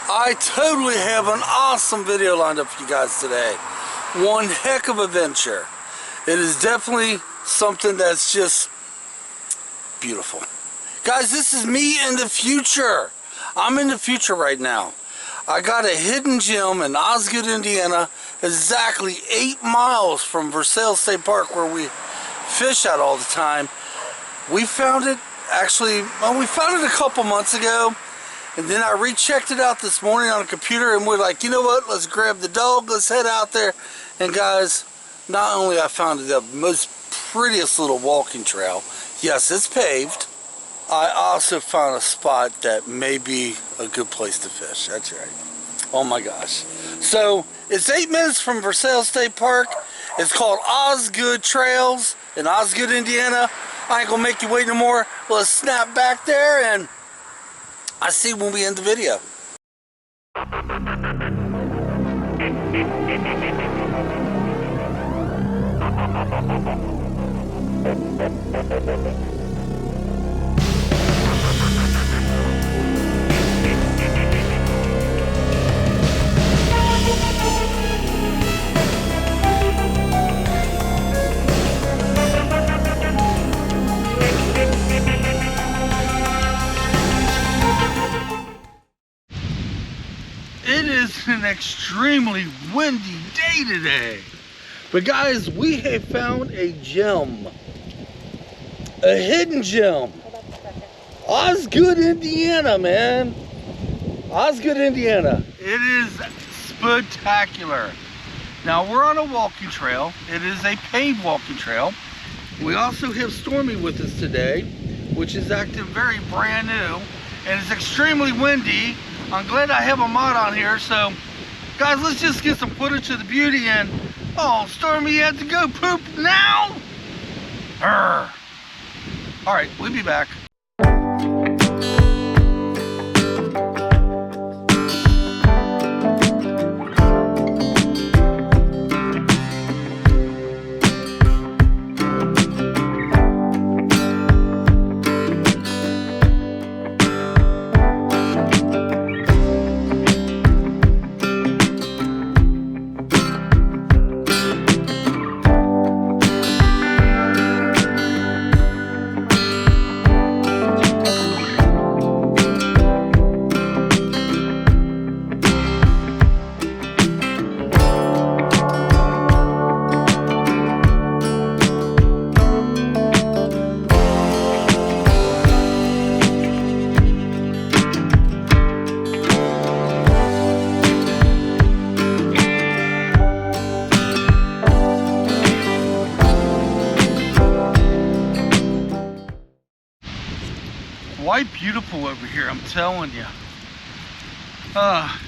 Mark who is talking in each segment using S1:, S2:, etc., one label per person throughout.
S1: I totally have an awesome video lined up for you guys today. One heck of an adventure. It is definitely something that's just beautiful. Guys, this is me in the future. I'm in the future right now. I got a hidden gem in Osgood, Indiana, exactly 8 miles from Versailles State Park where we fish at all the time. We found it actually, well, we found it a couple months ago, and then I rechecked it out this morning on a computer, and we're like, you know what, let's grab the dog, let's head out there. And guys, not only I found the most prettiest little walking trail, yes, it's paved, I also found a spot that may be a good place to fish. That's right. Oh my gosh. So it's 8 minutes from Versailles State Park. It's called Osgood Trails in Osgood, Indiana. I ain't gonna make you wait no more. Let's snap back there, and I see you when we end the video. It is an extremely windy day today. But guys, we have found a gem. A hidden gem. Osgood, Indiana, man. Osgood, Indiana. It is spectacular. Now we're on a walking trail. It is a paved walking trail. We also have Stormy with us today, which is acting very brand new. And it's extremely windy. I'm glad I have a mod on here, so guys, let's just get some footage of the beauty. And oh, Stormy had to go poop now. All right, we'll be back. Quite beautiful over here, I'm telling you.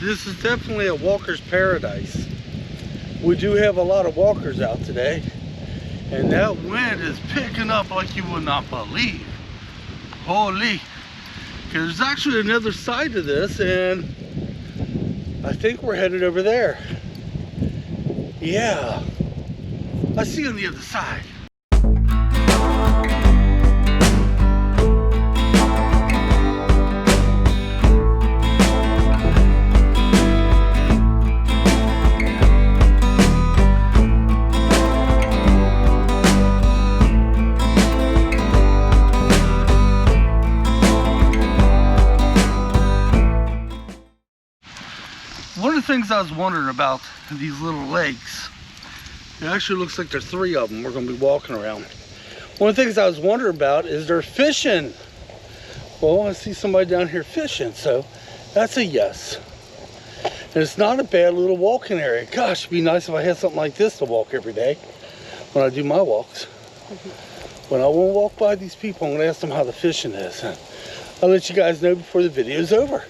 S1: This is definitely a walker's paradise. We do have a lot of walkers out today, and that wind is picking up like you would not believe. Holy. There's actually another side to this, and I think we're headed over there. Yeah, I see you on the other side. One of the things I was wondering about these little lakes, it actually looks like there's 3 of them we're going to be walking around. One of the things I was wondering about is they're fishing. Well, I see somebody down here fishing, so that's a yes. And it's not a bad little walking area. Gosh, it'd be nice if I had something like this to walk every day when I do my walks. When I want to walk by these people, I'm going to ask them how the fishing is. I'll let you guys know before the video's over.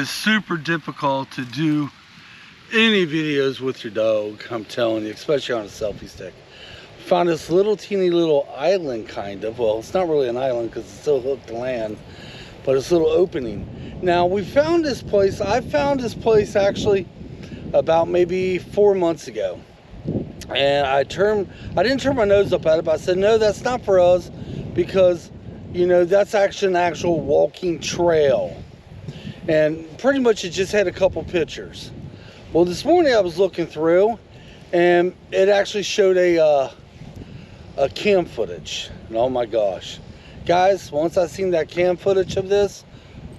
S1: is super difficult to do any videos with your dog, I'm telling you, especially on a selfie stick. Found this little teeny little island, kind of. Well, it's not really an island because it's still hooked to land, but it's a little opening. Now, we found this place. I found this place actually about maybe 4 months ago. And I didn't turn my nose up at it, but I said, no, that's not for us, because, you know, that's actually an actual walking trail. And pretty much it just had a couple pictures. Well, this morning I was looking through, and it actually showed a cam footage. And oh my gosh. Guys, once I seen that cam footage of this,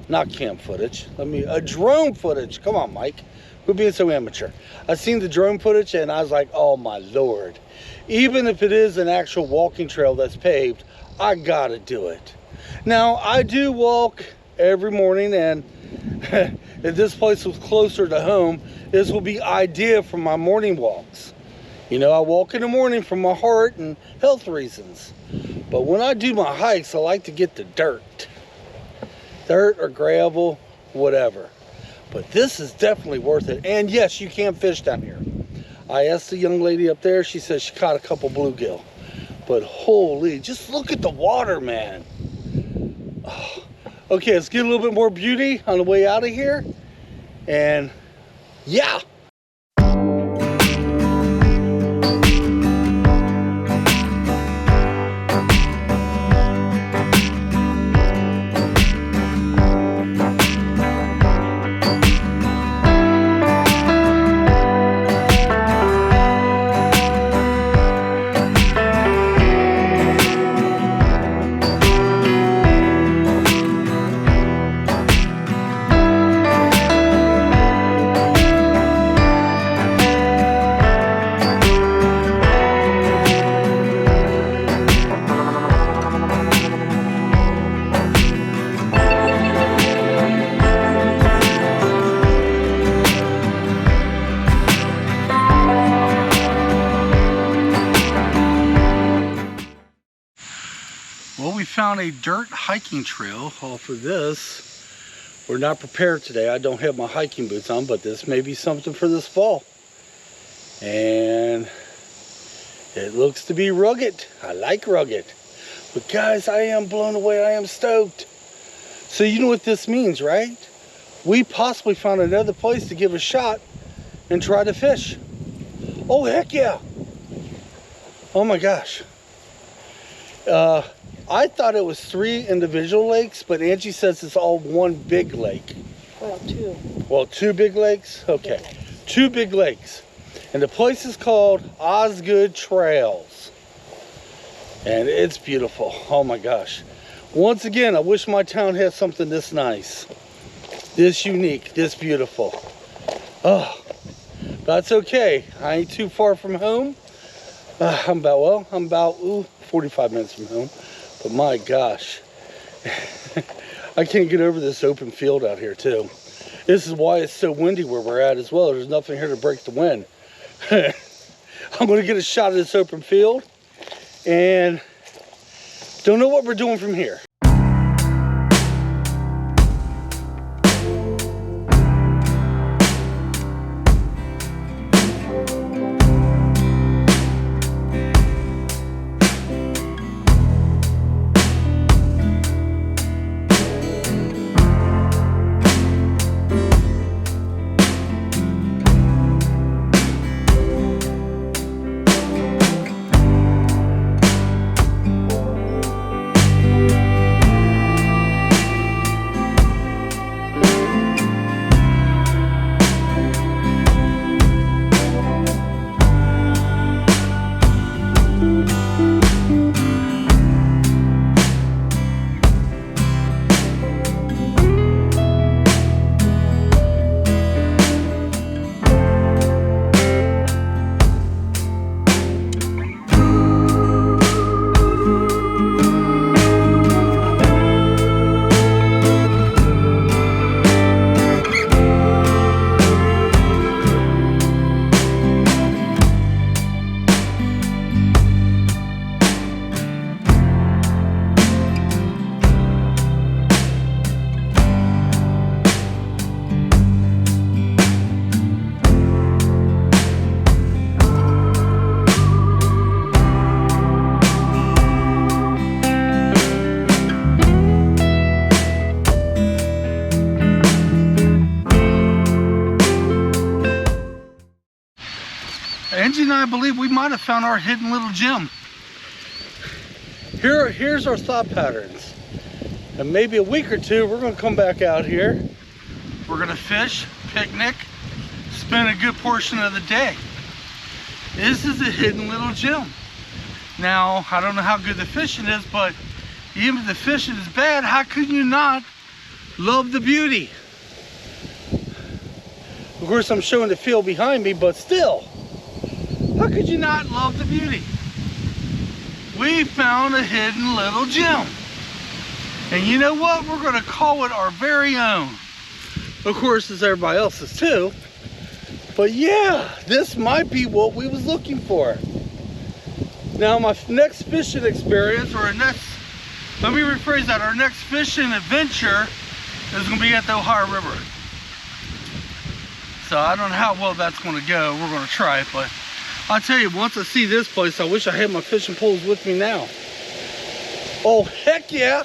S1: not cam footage, a drone footage. Come on, Mike. We're being so amateur. I seen the drone footage and I was like, oh my Lord. Even if it is an actual walking trail that's paved, I gotta do it. Now, I do walk every morning, and if this place was closer to home, this will be ideal for my morning walks. You know, I walk in the morning for my heart and health reasons. But when I do my hikes, I like to get the dirt. Dirt or gravel, whatever. But this is definitely worth it. And yes, you can fish down here. I asked the young lady up there, she said she caught a couple bluegill. But holy, just look at the water, man. Oh. Okay, let's get a little bit more beauty on the way out of here. And yeah. Well, we found a dirt hiking trail off of this. We're not prepared today. I don't have my hiking boots on, but this may be something for this fall. And it looks to be rugged. I like rugged. But guys, I am blown away. I am stoked. So you know what this means, right? We possibly found another place to give a shot and try to fish. Oh, heck yeah. Oh my gosh. I thought it was 3 individual lakes, but Angie says it's all one big lake.
S2: Well, 2.
S1: Well, 2 big lakes? Okay. 2 big lakes. And the place is called Osgood Trails. And it's beautiful. Oh my gosh. Once again, I wish my town had something this nice, this unique, this beautiful. Oh, that's okay. I ain't too far from home. I'm about 45 minutes from home. But my gosh, I can't get over this open field out here too. This is why it's so windy where we're at as well. There's nothing here to break the wind. I'm going to get a shot of this open field and don't know what we're doing from here. Angie and I believe we might have found our hidden little gem. Here's our thought patterns. And maybe a week or two, we're gonna come back out here. We're gonna fish, picnic, spend a good portion of the day. This is a hidden little gem. Now, I don't know how good the fishing is, but even if the fishing is bad, how could you not love the beauty? Of course, I'm showing the field behind me, but still, how could you not love the beauty? We found a hidden little gem. And you know what? We're gonna call it our very own. Of course, it's everybody else's too. But yeah, this might be what we was looking for. Now my next fishing experience, or our next, let me rephrase that, our next fishing adventure is gonna be at the Ohio River. So I don't know how well that's gonna go. We're gonna try it, but I'll tell you, once I see this place, I wish I had my fishing poles with me now. Oh, heck yeah.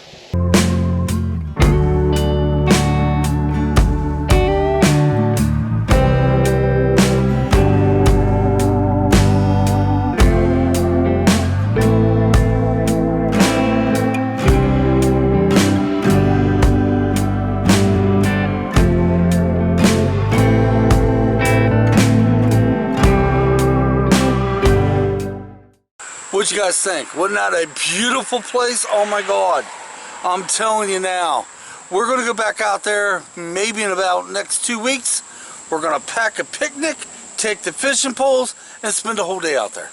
S1: What you guys think? Wasn't that a beautiful place? Oh my God. I'm telling you now. We're going to go back out there maybe in about next 2 weeks. We're going to pack a picnic, take the fishing poles, and spend a whole day out there.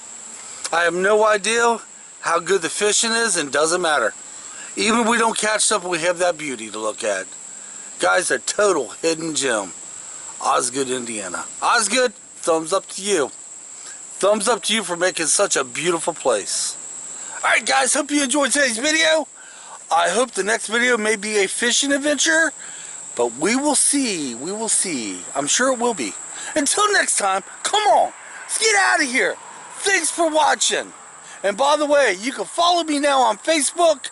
S1: I have no idea how good the fishing is, and doesn't matter. Even if we don't catch something, we have that beauty to look at. Guys, a total hidden gem. Osgood, Indiana. Osgood, thumbs up to you. Thumbs up to you for making such a beautiful place. Alright guys, hope you enjoyed today's video. I hope the next video may be a fishing adventure, but we will see. We will see. I'm sure it will be. Until next time, come on, let's get out of here. Thanks for watching. And by the way, you can follow me now on Facebook.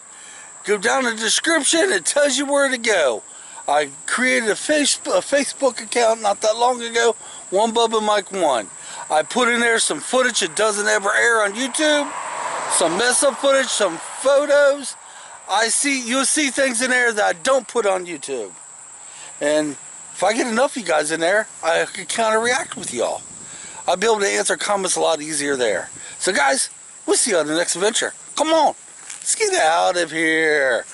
S1: Go down in the description, it tells you where to go. I created a Facebook account not that long ago, One Bubba Mike 1. I put in there some footage that doesn't ever air on YouTube, some mess up footage, some photos. You'll see things in there that I don't put on YouTube. And if I get enough of you guys in there, I can kind of react with y'all. I'll be able to answer comments a lot easier there. So guys, we'll see you on the next adventure. Come on, let's get out of here.